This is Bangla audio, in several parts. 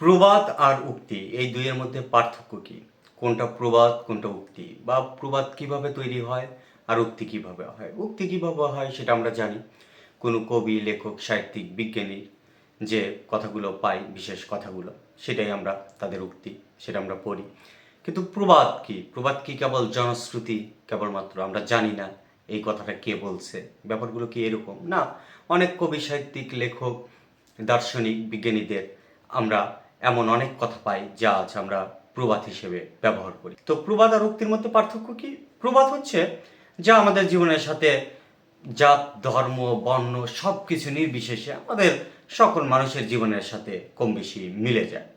প্রবাদ আর উক্তি এই দুইয়ের মধ্যে পার্থক্য কি? কোনটা প্রবাদ, কোনটা উক্তি? বা প্রবাদ কিভাবে তৈরি হয় আর উক্তি কিভাবে হয়? উক্তি কিভাবে হয় সেটা আমরা জানি। কোনো কবি, লেখক, সাহিত্যিক, বিজ্ঞানীর যে কথাগুলো পাই, বিশেষ কথাগুলো, সেটাই আমরা তাদের উক্তি, সেটা আমরা পড়ি। কিন্তু প্রবাদ কি? প্রবাদ কি কেবল জনশ্রুতি কেবলমাত্র? আমরা জানি না এই কথাটা কে বলছে। ব্যাপারগুলো কি এরকম? না, অনেক কবি, সাহিত্যিক, লেখক, দার্শনিক, বিজ্ঞানীদের আমরা এমন অনেক কথা পাই যা আজ আমরা প্রবাদ হিসেবে ব্যবহার করি। তো প্রবাদ আর উক্তির মধ্যে পার্থক্য কি? প্রবাদ হচ্ছে যা আমাদের জীবনের সাথে জাত, ধর্ম, বর্ণ সব কিছু নির্বিশেষে আমাদের সকল মানুষের জীবনের সাথে কম বেশি মিলে যায়,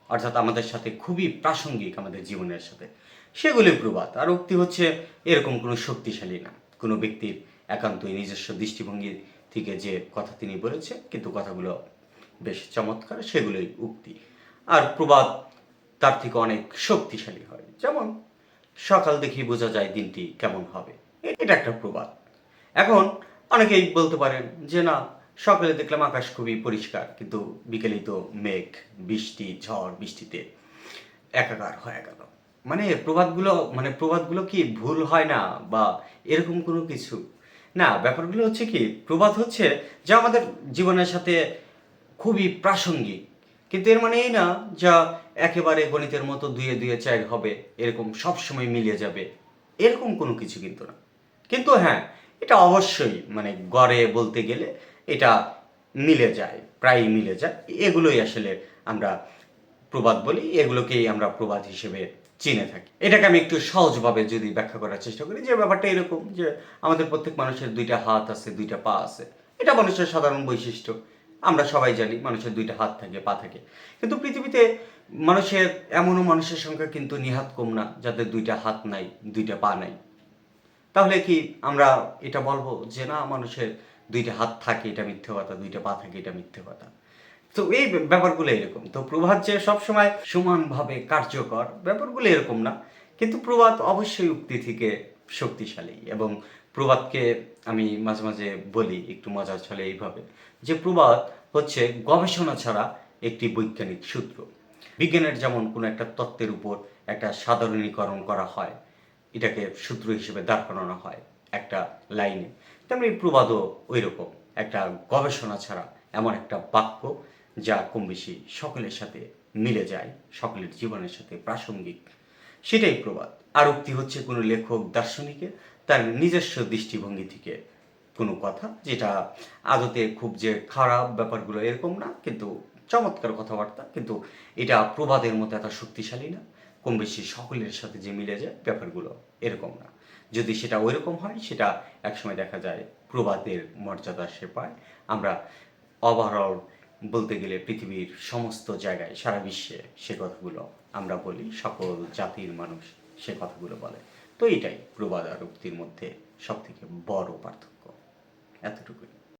অর্থাৎ আমাদের সাথে খুবই প্রাসঙ্গিক আমাদের জীবনের সাথে, সেগুলি প্রবাদ। আর উক্তি হচ্ছে এরকম কোনো শক্তিশালী না, কোনো ব্যক্তির একান্তই নিজস্ব দৃষ্টিভঙ্গি থেকে যে কথা তিনি বলেছে, কিন্তু কথাগুলো বেশ চমৎকার, সেগুলোই উক্তি। আর প্রবাদ তার থেকে অনেক শক্তিশালী হয়, যেমন সকাল দেখি বোঝা যায় দিনটি কেমন হবে, এটা একটা প্রবাদ। এখন অনেকেই বলতে পারেন যে না, সকালে দেখলাম আকাশ খুবই পরিষ্কার, কিন্তু বিকেলেই তো মেঘ, বৃষ্টি, ঝড় বৃষ্টিতে একাকার হয়ে গেল। প্রবাদগুলো কি ভুল হয় না বা এরকম কোনো কিছু না? ব্যাপারগুলো হচ্ছে কি, প্রবাদ হচ্ছে যা আমাদের জীবনের সাথে খুবই প্রাসঙ্গিক, কিন্তু এর মানে এই না যা একেবারে গণিতের মতো দুইয়ে দুইয়ে চার হবে, এরকম সব সময় মিলে যাবে, এরকম কোনো কিছু কিন্তু না। কিন্তু হ্যাঁ, এটা অবশ্যই গড়ে বলতে গেলে এটা মিলে যায়, প্রায়ই মিলে যায়। এগুলোই আসলে আমরা প্রবাদ বলি, এগুলোকেই আমরা প্রবাদ হিসেবে চিনে থাকি। এটাকে আমি একটু সহজভাবে যদি ব্যাখ্যা করার চেষ্টা করি, যে ব্যাপারটা এরকম যে আমাদের প্রত্যেক মানুষের দুইটা হাত আছে, দুইটা পা আছে, এটা মানুষের সাধারণ বৈশিষ্ট্য। আমরা সবাই জানি মানুষের দুইটা হাত থাকে, পা থাকে। কিন্তু পৃথিবীতে মানুষের এমনও মানুষের সংখ্যা কিন্তু নিহাত কম না যাদের দুইটা হাত নাই, দুইটা পা নাই। তাহলে কি আমরা এটা বলবো যে না, মানুষের দুইটা হাত থাকে এটা মিথ্যে কথা, দুইটা পা থাকে এটা মিথ্যে কথা? তো এই ব্যাপারগুলো এরকম। তো প্রবাদ যে সবসময় সমানভাবে কার্যকর, ব্যাপারগুলো এরকম না। কিন্তু প্রবাদ অবশ্যই উক্তি থেকে শক্তিশালী। এবং প্রবাদকে আমি মাঝে মাঝে বলি একটু মজার ছলে এইভাবে, যে প্রবাদ হচ্ছে গবেষণা ছাড়া একটি বৈজ্ঞানিক সূত্র। বিজ্ঞানের যেমন কোনো একটা তত্ত্বের উপর একটা সাধারণীকরণ করা হয়, এটাকে সূত্র হিসেবে দাঁড় করানো হয় একটা লাইনে, তেমনি প্রবাদও ওই রকম একটা গবেষণা ছাড়া এমন একটা বাক্য যা কম বেশি সকলের সাথে মিলে যায়, সকলের জীবনের সাথে প্রাসঙ্গিক, সেটাই প্রবাদ। আর উক্তি হচ্ছে কোনো লেখক, দার্শনিকের তার নিজস্ব দৃষ্টিভঙ্গি থেকে কোনো কথা, যেটা আদতে খুব যে খারাপ ব্যাপারগুলো এরকম না, কিন্তু চমৎকার কথাবার্তা, কিন্তু এটা প্রবাদের মতো এত শক্তিশালী না, কম বেশি সকলের সাথে যে মিলে যায় ব্যাপারগুলো এরকম না। যদি সেটা ওইরকম হয়, সেটা একসময় দেখা যায় প্রবাদের মর্যাদা সে পায়। আমরা ওভারঅল বলতে গেলে পৃথিবীর সমস্ত জায়গায়, সারা বিশ্বে সে কথাগুলো আমরা বলি, সকল জাতির মানুষ সে কথাগুলো বলে। তো এটাই প্রবাদ আর উক্তির মধ্যে সব থেকে বড় পার্থক্য, এতটুকুই।